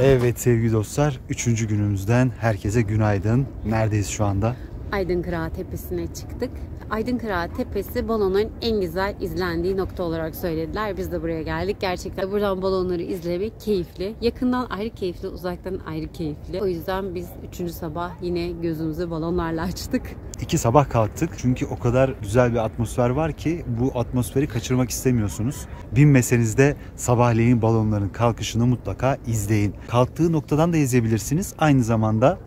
Evet sevgili dostlar, 3. günümüzden herkese günaydın. Neredeyiz şu anda? Aydınkırağı Tepesi'ne çıktık. Aydınkırağı Tepesi balonların en güzel izlendiği nokta olarak söylediler. Biz de buraya geldik. Gerçekten buradan balonları izlemek keyifli. Yakından ayrı keyifli, uzaktan ayrı keyifli. O yüzden biz 3. sabah yine gözümüzü balonlarla açtık. 2 sabah kalktık çünkü o kadar güzel bir atmosfer var ki bu atmosferi kaçırmak istemiyorsunuz. Binmeseniz de sabahleyin balonların kalkışını mutlaka izleyin. Kalktığı noktadan da izleyebilirsiniz. Aynı zamanda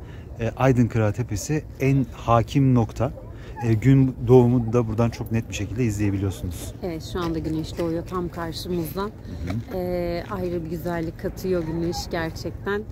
Aydınkırağı Tepesi en hakim nokta. Gün doğumu da buradan çok net bir şekilde izleyebiliyorsunuz. Evet, şu anda güneş doğuyor tam karşımızdan. Ayrı bir güzellik katıyor güneş gerçekten.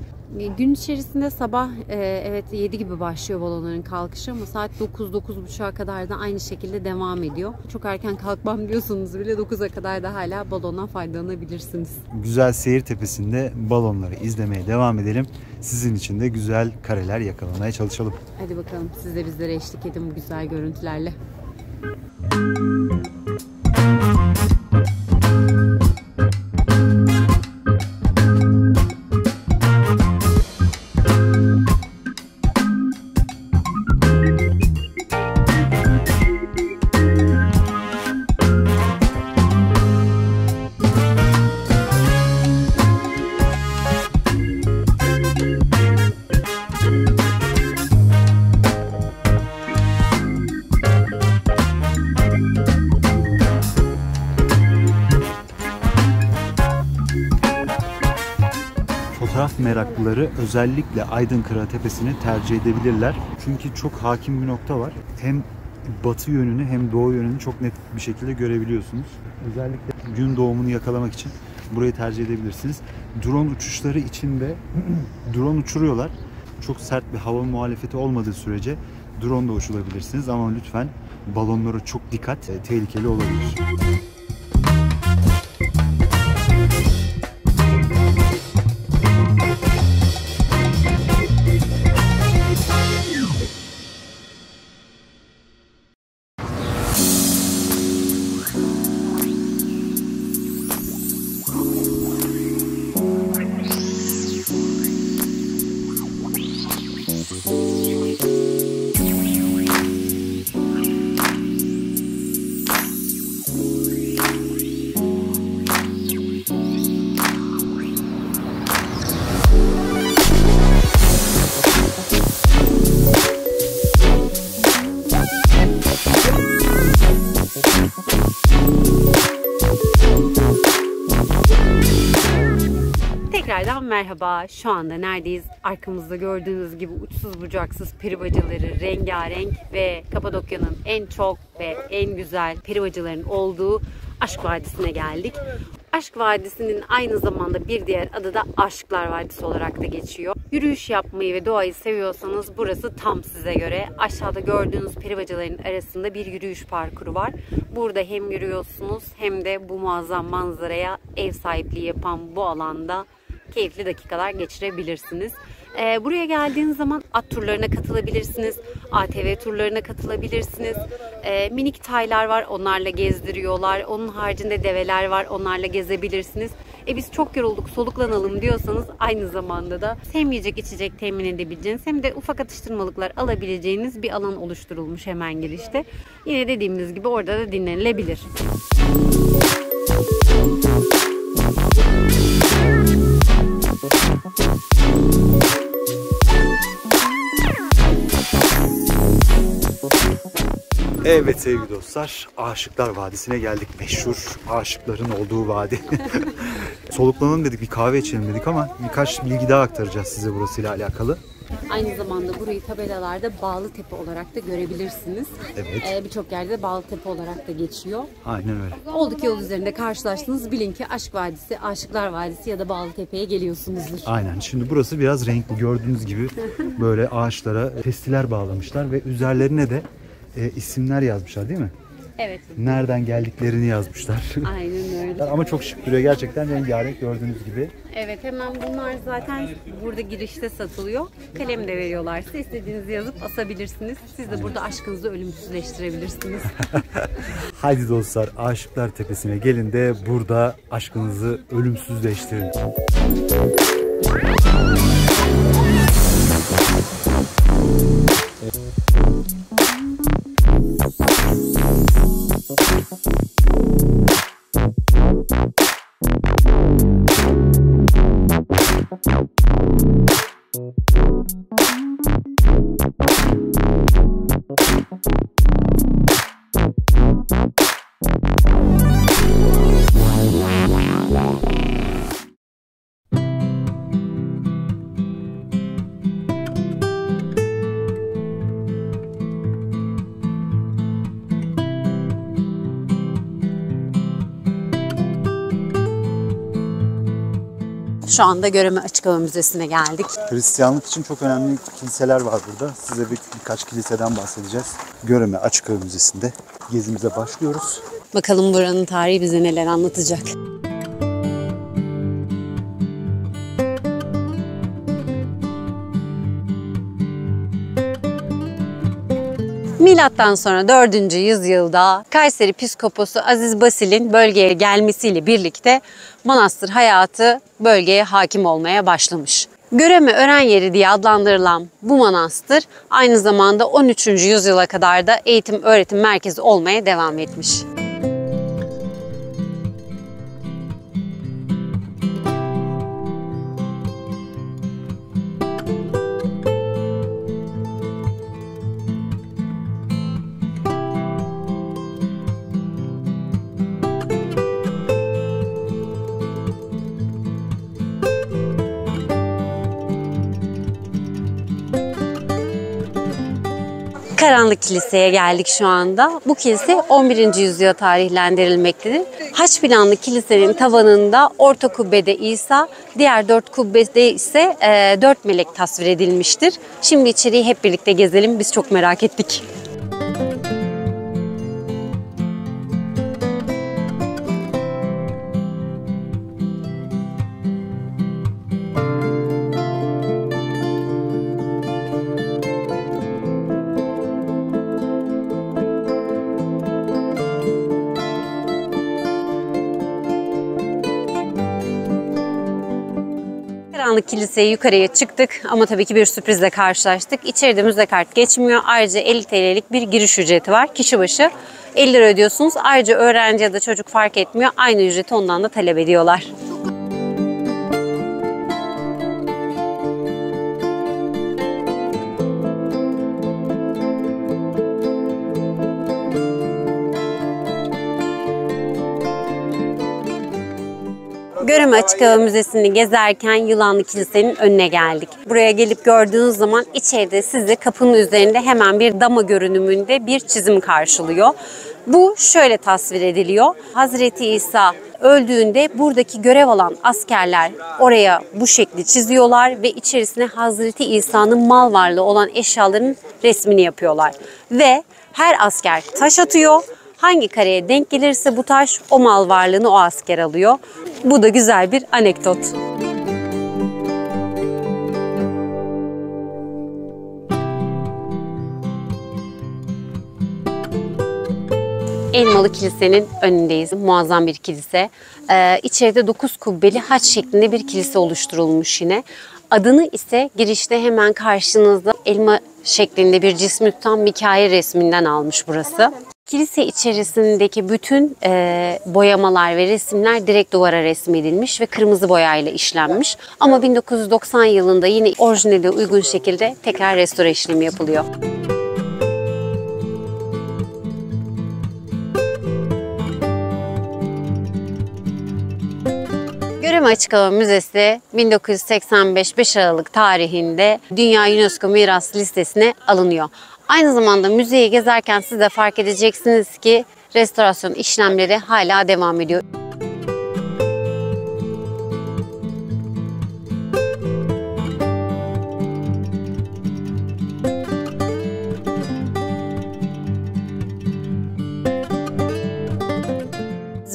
Gün içerisinde sabah evet 7 gibi başlıyor balonların kalkışı ama saat 9-9.30'a kadar da aynı şekilde devam ediyor. Çok erken kalkmam diyorsanız bile 9'a kadar da hala balondan faydalanabilirsiniz. Güzel seyir tepesinde balonları izlemeye devam edelim. Sizin için de güzel kareler yakalamaya çalışalım. Hadi bakalım, siz de bizlere eşlik edin bu güzel görüntülerle. Fotoğraf meraklıları özellikle Aydınkırağı Tepesi'ni tercih edebilirler. Çünkü çok hakim bir nokta var. Hem batı yönünü hem doğu yönünü çok net bir şekilde görebiliyorsunuz. Özellikle gün doğumunu yakalamak için burayı tercih edebilirsiniz. Drone uçuşları için de drone uçuruyorlar. Çok sert bir hava muhalefeti olmadığı sürece drone da uçurabilirsiniz ama lütfen balonlara çok dikkat, tehlikeli olabilir. Tekrardan merhaba. Şu anda neredeyiz? Arkamızda gördüğünüz gibi uçsuz bucaksız peribacıları rengarenk ve Kapadokya'nın en çok ve en güzel peribacıların olduğu Aşk Vadisi'ne geldik. Aşk Vadisi'nin aynı zamanda bir diğer adı da Aşıklar Vadisi olarak da geçiyor. Yürüyüş yapmayı ve doğayı seviyorsanız burası tam size göre. Aşağıda gördüğünüz peribacaların arasında bir yürüyüş parkuru var. Burada hem yürüyorsunuz hem de bu muazzam manzaraya ev sahipliği yapan bu alanda keyifli dakikalar geçirebilirsiniz. Buraya geldiğiniz zaman at turlarına katılabilirsiniz. ATV turlarına katılabilirsiniz. Minik taylar var, onlarla gezdiriyorlar. Onun haricinde develer var, onlarla gezebilirsiniz. Biz çok yorulduk, soluklanalım diyorsanız aynı zamanda da hem yiyecek içecek temin edebileceğiniz hem de ufak atıştırmalıklar alabileceğiniz bir alan oluşturulmuş hemen girişte. Yine dediğimiz gibi orada da dinlenilebilir. Evet sevgili dostlar, Aşıklar Vadisi'ne geldik. Meşhur aşıkların olduğu vadi. Soluklanalım dedik, bir kahve içelim dedik ama birkaç bilgi daha aktaracağız size burasıyla alakalı. Aynı zamanda burayı tabelalarda Bağlıtepe olarak da görebilirsiniz. Evet. Birçok yerde Bağlıtepe olarak da geçiyor. Aynen öyle. Olduk yol üzerinde karşılaştınız. Bilin ki Aşk Vadisi, Aşıklar Vadisi ya da Bağlıtepe'ye geliyorsunuzdur. Aynen. Şimdi burası biraz renkli. Gördüğünüz gibi böyle ağaçlara testiler bağlamışlar ve üzerlerine de isimler yazmışlar değil mi? Evet. Nereden geldiklerini yazmışlar. Aynen öyle. Ama çok şık duruyor. Gerçekten rengarenk gördüğünüz gibi. Evet, hemen bunlar zaten burada girişte satılıyor. Kalem de veriyorlar size. İstediğinizi yazıp asabilirsiniz. Siz de burada aşkınızı ölümsüzleştirebilirsiniz. Haydi dostlar, Aşıklar Tepesi'ne gelin de burada aşkınızı ölümsüzleştirin. Şu anda Göreme Açık Hava Müzesi'ne geldik. Hristiyanlık için çok önemli kiliseler var burada. Size birkaç kiliseden bahsedeceğiz. Göreme Açık Hava Müzesi'nde gezimize başlıyoruz. Bakalım buranın tarihi bize neler anlatacak. Milattan sonra 4. yüzyılda Kayseri Piskoposu Aziz Basil'in bölgeye gelmesiyle birlikte manastır hayatı bölgeye hakim olmaya başlamış. Göreme öğren yeri diye adlandırılan bu manastır aynı zamanda 13. yüzyıla kadar da eğitim öğretim merkezi olmaya devam etmiş. Karanlık Kilise'ye geldik şu anda. Bu kilise 11. yüzyıla tarihlendirilmektedir. Haç planlı kilisenin tavanında orta kubbede İsa, diğer 4 kubbede ise 4 melek tasvir edilmiştir. Şimdi içeriği hep birlikte gezelim. Biz çok merak ettik. Karanlık Kilise'ye yukarıya çıktık ama tabii ki bir sürprizle karşılaştık. İçeride müze kart geçmiyor. Ayrıca 50 TL'lik bir giriş ücreti var. Kişi başı 50 lira ödüyorsunuz. Ayrıca öğrenci ya da çocuk fark etmiyor. Aynı ücreti ondan da talep ediyorlar. Göreme Açık Hava Müzesi'ni gezerken Yılanlı Kilise'nin önüne geldik. Buraya gelip gördüğünüz zaman içeride sizi kapının üzerinde hemen bir dama görünümünde bir çizim karşılıyor. Bu şöyle tasvir ediliyor. Hazreti İsa öldüğünde buradaki görev alan askerler oraya bu şekli çiziyorlar ve içerisine Hazreti İsa'nın mal varlığı olan eşyaların resmini yapıyorlar. Ve her asker taş atıyor. Hangi kareye denk gelirse bu taş o mal varlığını o asker alıyor. Bu da güzel bir anekdot. Elmalı Kilise'nin önündeyiz. Muazzam bir kilise. İçeride 9 kubbeli haç şeklinde bir kilise oluşturulmuş yine. Adını ise girişte hemen karşınızda elma şeklinde bir cismi tutan Mikail resminden almış burası. Kilise içerisindeki bütün boyamalar ve resimler direkt duvara resmedilmiş ve kırmızı boyayla işlenmiş. Ama 1990 yılında yine orijinale uygun şekilde tekrar restore işlemi yapılıyor. Göreme Açık Hava Müzesi 1985 5 Aralık tarihinde Dünya UNESCO Miras Listesi'ne alınıyor. Aynı zamanda müzeyi gezerken siz de fark edeceksiniz ki restorasyon işlemleri hala devam ediyor.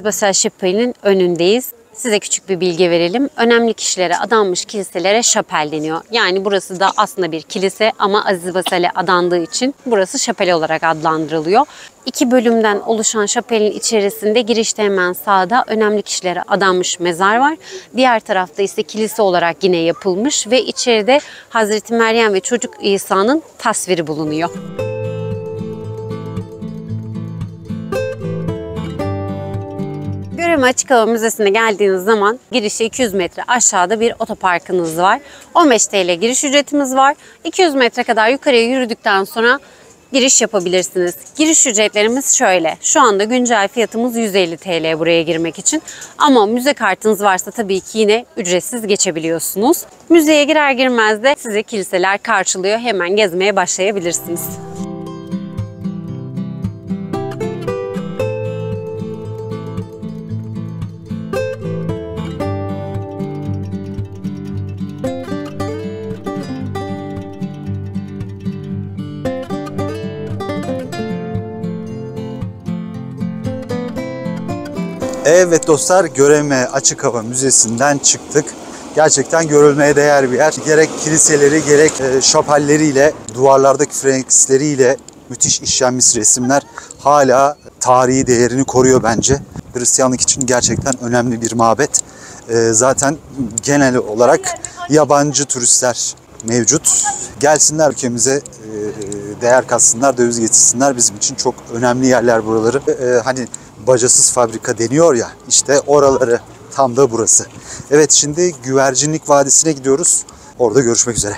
Basel Şapeli'nin önündeyiz. Size küçük bir bilgi verelim. Önemli kişilere adanmış kiliselere şapel deniyor. Yani burası da aslında bir kilise ama Aziz Basel'e adandığı için burası şapel olarak adlandırılıyor. 2 bölümden oluşan şapelin içerisinde girişte hemen sağda önemli kişilere adanmış mezar var. Diğer tarafta ise kilise olarak yine yapılmış ve içeride Hazreti Meryem ve çocuk İsa'nın tasviri bulunuyor. Göreme Açık Hava Müzesi'ne geldiğiniz zaman girişe 200 metre aşağıda bir otoparkınız var. 15 TL giriş ücretimiz var. 200 metre kadar yukarıya yürüdükten sonra giriş yapabilirsiniz. Giriş ücretlerimiz şöyle. Şu anda güncel fiyatımız 150 TL buraya girmek için. Ama müze kartınız varsa tabii ki yine ücretsiz geçebiliyorsunuz. Müzeye girer girmez de sizi kiliseler karşılıyor. Hemen gezmeye başlayabilirsiniz. Evet dostlar, Göreme Açık Hava Müzesi'nden çıktık. Gerçekten görülmeye değer bir yer. Gerek kiliseleri gerek şapelleriyle, duvarlardaki freskleriyle müthiş işlenmiş resimler hala tarihi değerini koruyor bence. Hristiyanlık için gerçekten önemli bir mabet. Zaten genel olarak yabancı turistler mevcut. Gelsinler ülkemize, değer katsınlar, döviz getirsinler. Bizim için çok önemli yerler buraları. Hani bacasız fabrika deniyor ya, işte oraları tam da burası. Evet, şimdi Güvercinlik Vadisi'ne gidiyoruz. Orada görüşmek üzere.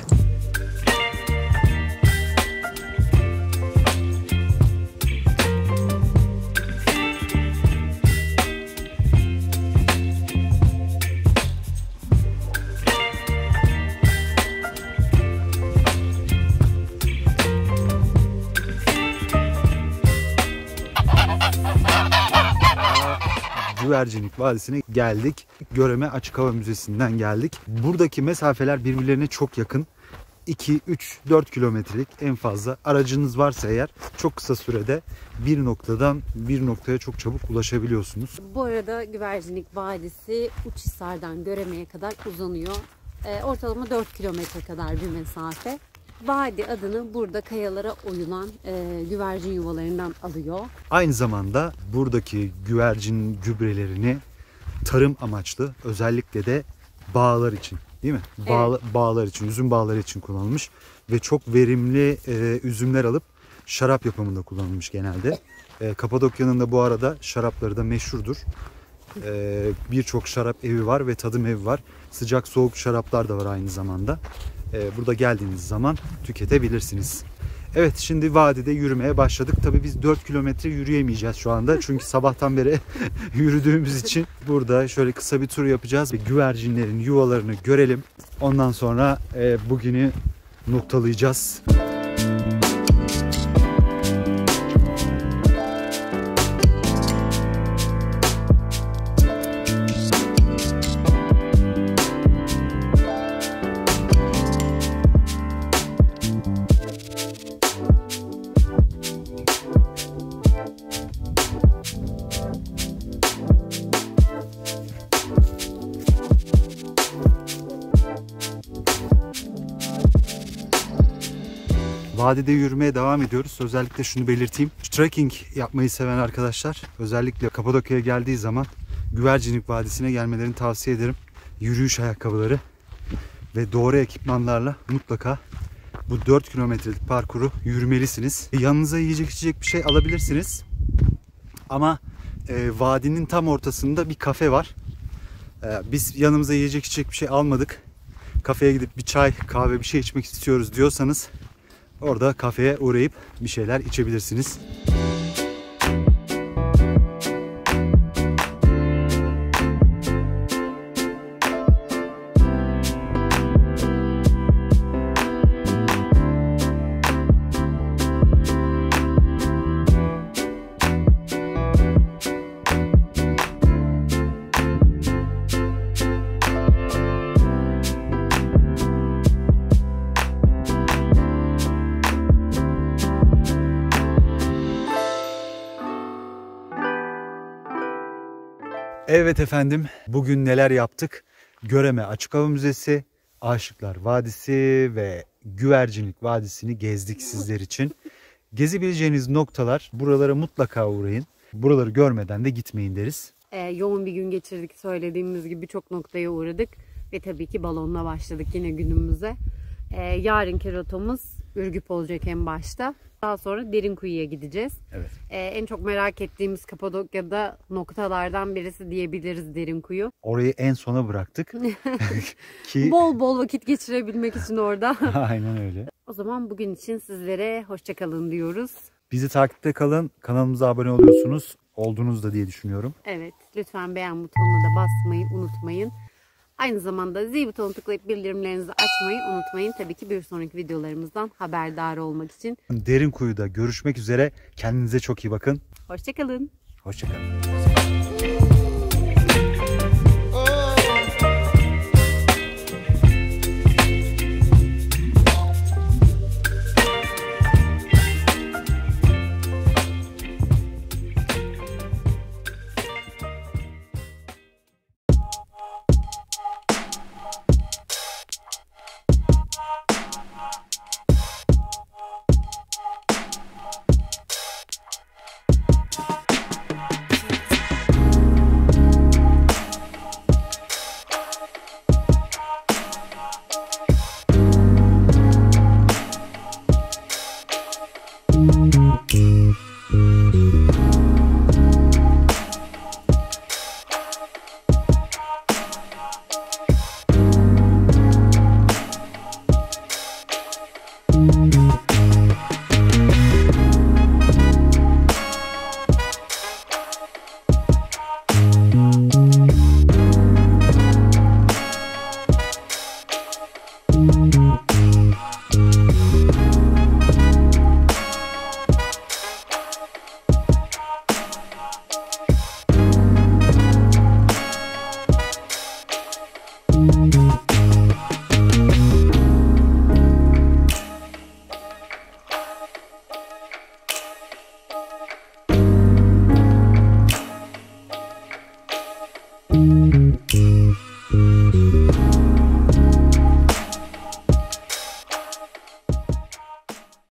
Güvercinlik Vadisi'ne geldik. Göreme Açık Hava Müzesi'nden geldik. Buradaki mesafeler birbirlerine çok yakın. 2, 3, 4 kilometrelik en fazla. Aracınız varsa eğer çok kısa sürede bir noktadan bir noktaya çok çabuk ulaşabiliyorsunuz. Bu arada Güvercinlik Vadisi Uçhisar'dan Göreme'ye kadar uzanıyor. Ortalama 4 kilometre kadar bir mesafe. Vadi adını burada kayalara oyulan güvercin yuvalarından alıyor. Aynı zamanda buradaki güvercin gübrelerini tarım amaçlı, özellikle de bağlar için, değil mi? Evet. Bağlar için, üzüm bağları için kullanılmış ve çok verimli üzümler alıp şarap yapımında kullanılmış genelde. Kapadokya'nın da bu arada şarapları da meşhurdur. Birçok şarap evi var ve tadım evi var. Sıcak soğuk şaraplar da var aynı zamanda. Burada geldiğiniz zaman tüketebilirsiniz. Evet, şimdi vadide yürümeye başladık. Tabii biz 4 kilometre yürüyemeyeceğiz şu anda. Çünkü sabahtan beri yürüdüğümüz için burada şöyle kısa bir tur yapacağız. Güvercinlerin yuvalarını görelim. Ondan sonra bugünü noktalayacağız. Vadide yürümeye devam ediyoruz. Özellikle şunu belirteyim. Trekking yapmayı seven arkadaşlar özellikle Kapadokya'ya geldiği zaman Güvercinlik Vadisi'ne gelmelerini tavsiye ederim. Yürüyüş ayakkabıları ve doğru ekipmanlarla mutlaka bu 4 kilometrelik parkuru yürümelisiniz. Yanınıza yiyecek içecek bir şey alabilirsiniz. Ama vadinin tam ortasında bir kafe var. Biz yanımıza yiyecek içecek bir şey almadık. Kafeye gidip bir çay, kahve bir şey içmek istiyoruz diyorsanız orada kafeye uğrayıp bir şeyler içebilirsiniz. Evet efendim, bugün neler yaptık? Göreme Açık Hava Müzesi, Aşıklar Vadisi ve Güvercinlik Vadisi'ni gezdik sizler için. Gezebileceğiniz noktalar, buralara mutlaka uğrayın. Buraları görmeden de gitmeyin deriz. Yoğun bir gün geçirdik, söylediğimiz gibi çok noktaya uğradık. Ve tabii ki balonla başladık yine günümüze. Yarınki rotamız Ürgüp olacak en başta. Daha sonra Derinkuyu'ya gideceğiz. Evet. En çok merak ettiğimiz Kapadokya'da noktalardan birisi diyebiliriz Derinkuyu. Orayı en sona bıraktık. Ki Bol bol vakit geçirebilmek için orada. aynen öyle. O zaman bugün için sizlere hoşça kalın diyoruz. Bizi takipte kalın. Kanalımıza abone oluyorsunuz. Oldunuz da diye düşünüyorum. Evet, lütfen beğen butonuna da basmayı unutmayın. Aynı zamanda zil butonuna tıklayıp bildirimlerinizi açmayı unutmayın. Tabii ki bir sonraki videolarımızdan haberdar olmak için. Derinkuyu'da görüşmek üzere. Kendinize çok iyi bakın. Hoşça kalın. Hoşça kalın.